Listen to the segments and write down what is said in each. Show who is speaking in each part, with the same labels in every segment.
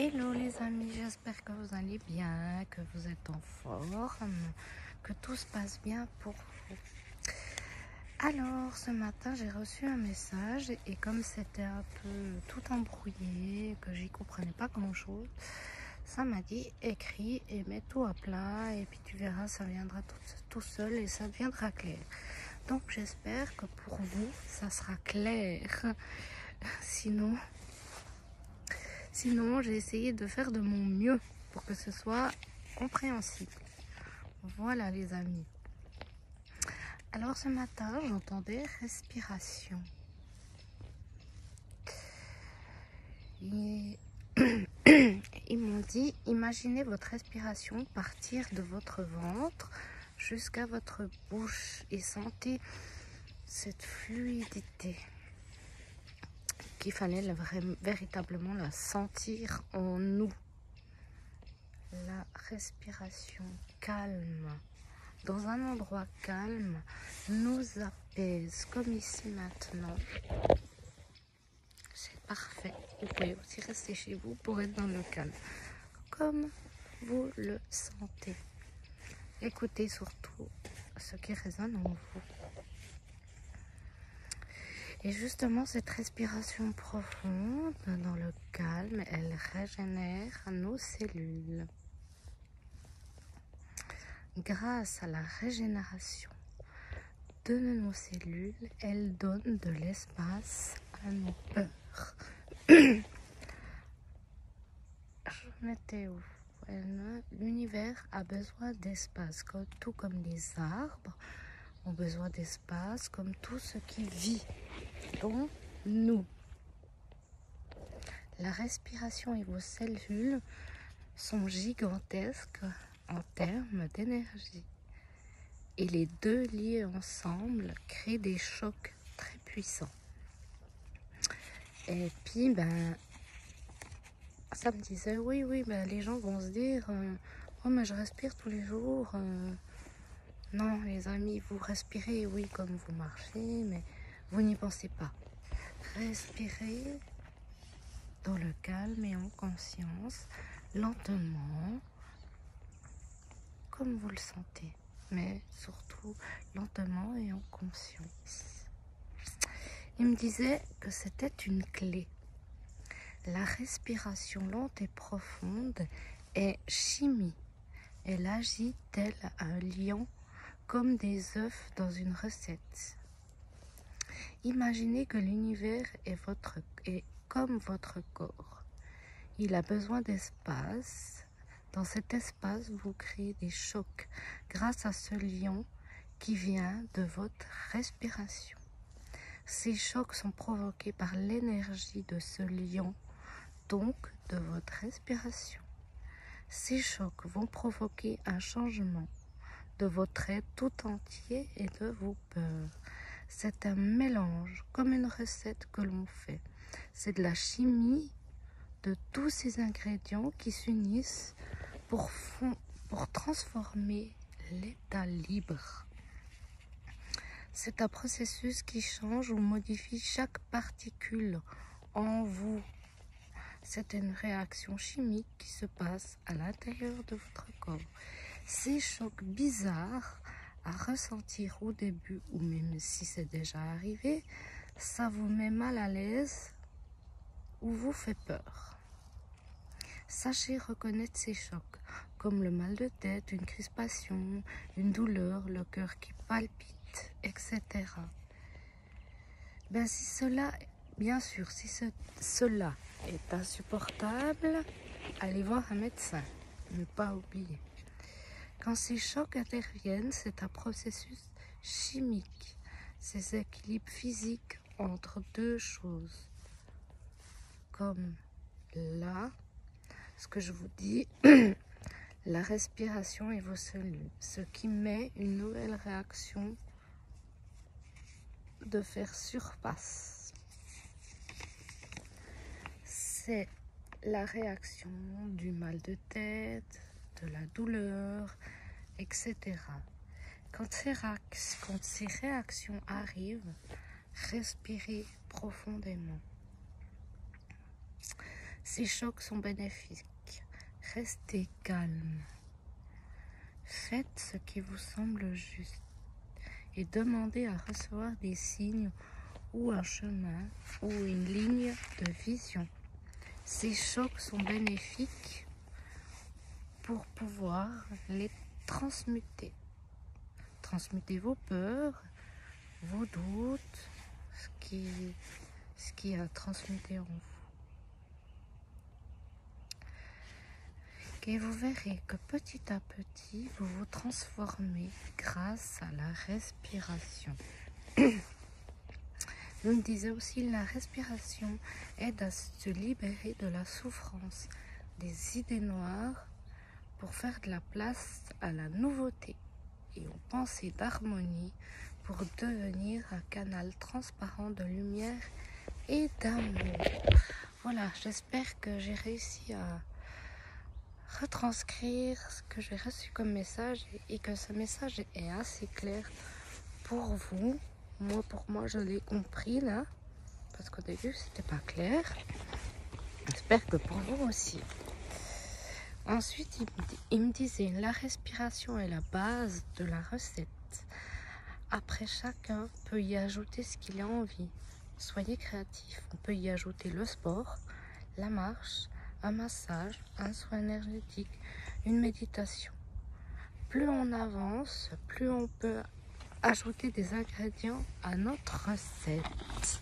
Speaker 1: Hello les amis, j'espère que vous allez bien, que vous êtes en forme, que tout se passe bien pour vous. Alors ce matin j'ai reçu un message et comme c'était un peu tout embrouillé, que j'y comprenais pas grand chose, ça m'a dit écris et mets tout à plat et puis tu verras ça viendra tout seul et ça deviendra clair. Donc j'espère que pour vous ça sera clair, sinon j'ai essayé de faire de mon mieux pour que ce soit compréhensible. Voilà les amis. Alors ce matin, j'entendais respiration. Et ils m'ont dit, imaginez votre respiration partir de votre ventre jusqu'à votre bouche et sentez cette fluidité qu'il fallait véritablement la sentir en nous. La respiration calme, dans un endroit calme, nous apaise, comme ici maintenant. C'est parfait. Vous pouvez aussi rester chez vous pour être dans le calme, comme vous le sentez. Écoutez surtout ce qui résonne en vous. Et justement, cette respiration profonde, dans le calme, elle régénère nos cellules. Grâce à la régénération de nos cellules, elle donne de l'espace à nos peurs. J'en étais où? L'univers a besoin d'espace, tout comme les arbres ont besoin d'espace, comme tout ce qui vit, dont nous. La respiration et vos cellules sont gigantesques en termes d'énergie. Et les deux liés ensemble créent des chocs très puissants. Et puis, ça me disait, oui, les gens vont se dire, oh, mais je respire tous les jours. Non, les amis, vous respirez, oui, comme vous marchez, mais vous n'y pensez pas. Respirez dans le calme et en conscience, lentement, comme vous le sentez, mais surtout lentement et en conscience. Il me disait que c'était une clé. La respiration lente et profonde est chimie. Elle agit tel un lion, comme des œufs dans une recette. Imaginez que l'univers est comme votre corps. Il a besoin d'espace. Dans cet espace, vous créez des chocs grâce à ce lion qui vient de votre respiration. Ces chocs sont provoqués par l'énergie de ce lion, donc de votre respiration. Ces chocs vont provoquer un changement de votre être tout entier et de vos peurs. C'est un mélange, comme une recette que l'on fait. C'est de la chimie de tous ces ingrédients qui s'unissent pour transformer l'état libre. C'est un processus qui change ou modifie chaque particule en vous. C'est une réaction chimique qui se passe à l'intérieur de votre corps. Ces chocs bizarres à ressentir au début, ou même si c'est déjà arrivé, ça vous met mal à l'aise ou vous fait peur. Sachez reconnaître ces chocs, comme le mal de tête, une crispation, une douleur, le cœur qui palpite, etc. Si cela est insupportable, allez voir un médecin, ne pas oublier. Quand ces chocs interviennent, c'est un processus chimique, ces équilibres physiques entre deux choses, comme là, ce que je vous dis, la respiration et vos cellules, ce qui met une nouvelle réaction de faire surface. C'est la réaction du mal de tête, de la douleur, etc. Quand ces réactions arrivent, respirez profondément. Ces chocs sont bénéfiques. Restez calme. Faites ce qui vous semble juste et demandez à recevoir des signes ou un chemin ou une ligne de vision. Ces chocs sont bénéfiques pour pouvoir les transmuter. Transmuter vos peurs, vos doutes, ce qui a transmuté en vous. Et vous verrez que petit à petit, vous vous transformez grâce à la respiration. Vous me disiez aussi, la respiration aide à se libérer de la souffrance, des idées noires, pour faire de la place à la nouveauté et aux pensées d'harmonie, pour devenir un canal transparent de lumière et d'amour. Voilà, j'espère que j'ai réussi à retranscrire ce que j'ai reçu comme message et que ce message est assez clair pour vous. Pour moi, je l'ai compris là, parce qu'au début, c'était pas clair. J'espère que pour vous aussi. Ensuite, il me disait, la respiration est la base de la recette. Après, chacun peut y ajouter ce qu'il a envie. Soyez créatifs. On peut y ajouter le sport, la marche, un massage, un soin énergétique, une méditation. Plus on avance, plus on peut ajouter des ingrédients à notre recette.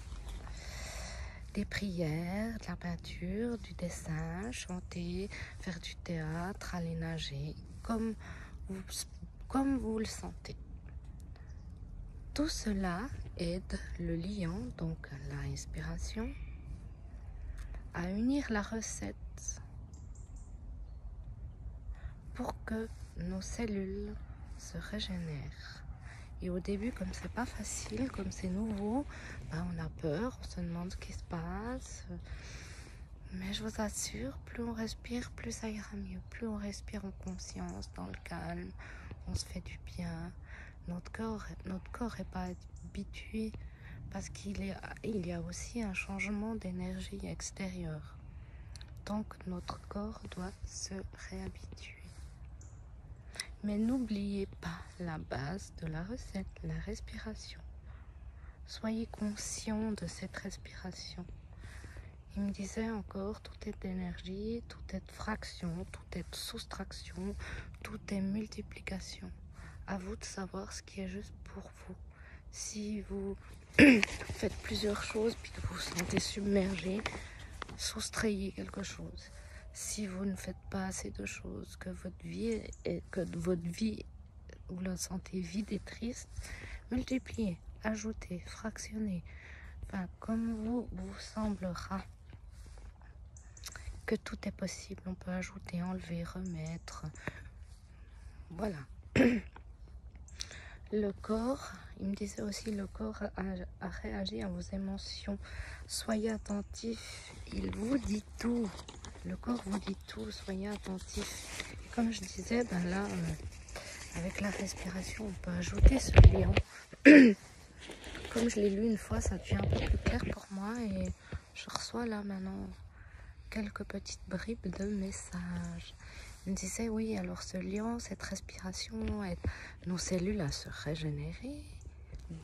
Speaker 1: Des prières, de la peinture, du dessin, chanter, faire du théâtre, aller nager, comme vous le sentez. Tout cela aide le lion, donc la respiration, à unir la recette pour que nos cellules se régénèrent. Et au début, comme c'est pas facile, comme c'est nouveau, on a peur, on se demande ce qui se passe. Mais je vous assure, plus on respire, plus ça ira mieux. Plus on respire en conscience, dans le calme, on se fait du bien. Notre corps n'est pas habitué parce qu'il y a aussi un changement d'énergie extérieure. Donc notre corps doit se réhabituer. Mais n'oubliez pas la base de la recette, la respiration. Soyez conscient de cette respiration. Il me disait encore, tout est énergie, tout est fraction, tout est soustraction, tout est multiplication. À vous de savoir ce qui est juste pour vous. Si vous faites plusieurs choses puis que vous vous sentez submergé, soustrayez quelque chose. Si vous ne faites pas assez de choses, que votre vie vous la sentez vide et triste, multipliez, ajoutez, fractionnez. Enfin, comme vous semblera que tout est possible. On peut ajouter, enlever, remettre. Voilà. Le corps, il me disait aussi, le corps a réagi à vos émotions. Soyez attentifs, il vous dit tout. Le corps vous dit tout, soyez attentifs. Et comme je disais, là, avec la respiration, on peut ajouter ce lien. Comme je l'ai lu une fois, ça devient un peu plus clair pour moi et je reçois là maintenant quelques petites bribes de messages. Il me disait, oui, alors ce lien, cette respiration aide nos cellules à se régénérer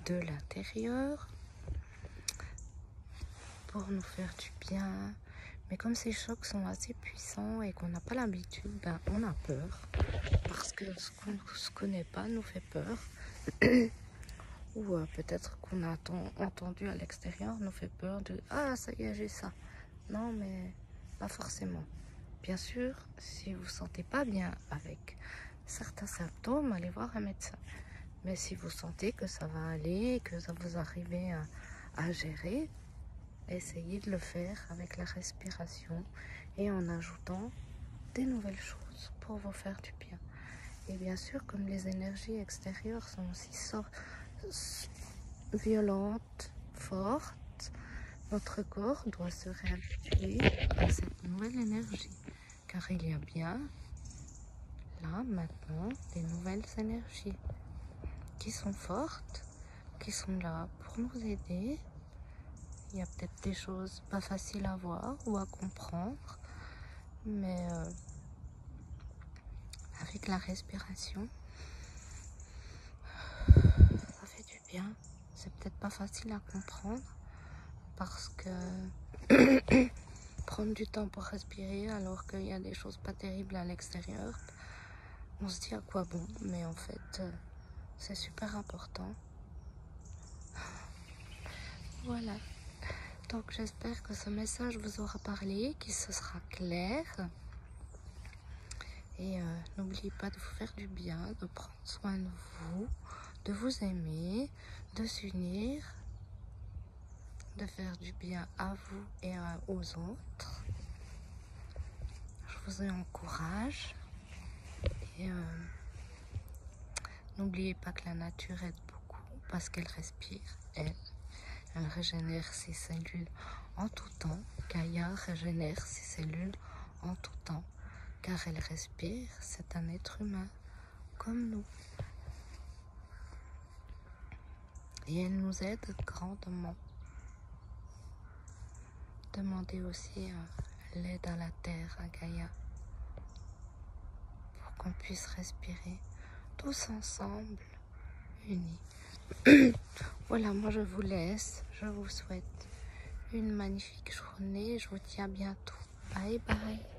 Speaker 1: de l'intérieur pour nous faire du bien. Mais comme ces chocs sont assez puissants et qu'on n'a pas l'habitude, on a peur. Parce que ce qu'on ne connaît pas nous fait peur. Ou peut-être qu'on a entendu à l'extérieur nous fait peur de « Ah, ça y est, j'ai ça ». Non, mais pas forcément. Bien sûr, si vous ne vous sentez pas bien avec certains symptômes, allez voir un médecin. Mais si vous sentez que ça va aller, que ça vous arrive à gérer, essayez de le faire avec la respiration et en ajoutant des nouvelles choses pour vous faire du bien. Et bien sûr, comme les énergies extérieures sont aussi violentes, fortes, notre corps doit se réhabituer à cette nouvelle énergie. Car il y a bien, là, maintenant, des nouvelles énergies qui sont fortes, qui sont là pour nous aider Il y a peut-être des choses pas faciles à voir ou à comprendre, mais avec la respiration, ça fait du bien. C'est peut-être pas facile à comprendre parce que prendre du temps pour respirer alors qu'il y a des choses pas terribles à l'extérieur, on se dit à quoi bon, mais en fait c'est super important. Voilà, donc j'espère que ce message vous aura parlé, qu'il se sera clair. Et n'oubliez pas de vous faire du bien, de prendre soin de vous aimer, de s'unir, de faire du bien à vous et aux autres. Je vous encourage. Et n'oubliez pas que la nature aide beaucoup parce qu'elle respire, elle régénère ses cellules en tout temps. Gaïa régénère ses cellules en tout temps car elle respire, c'est un être humain comme nous. Et elle nous aide grandement. Demandez aussi l'aide à la terre, à Gaïa, pour qu'on puisse respirer tous ensemble, unis. Voilà, moi je vous laisse. Je vous souhaite une magnifique journée. Je vous dis à bientôt. Bye bye.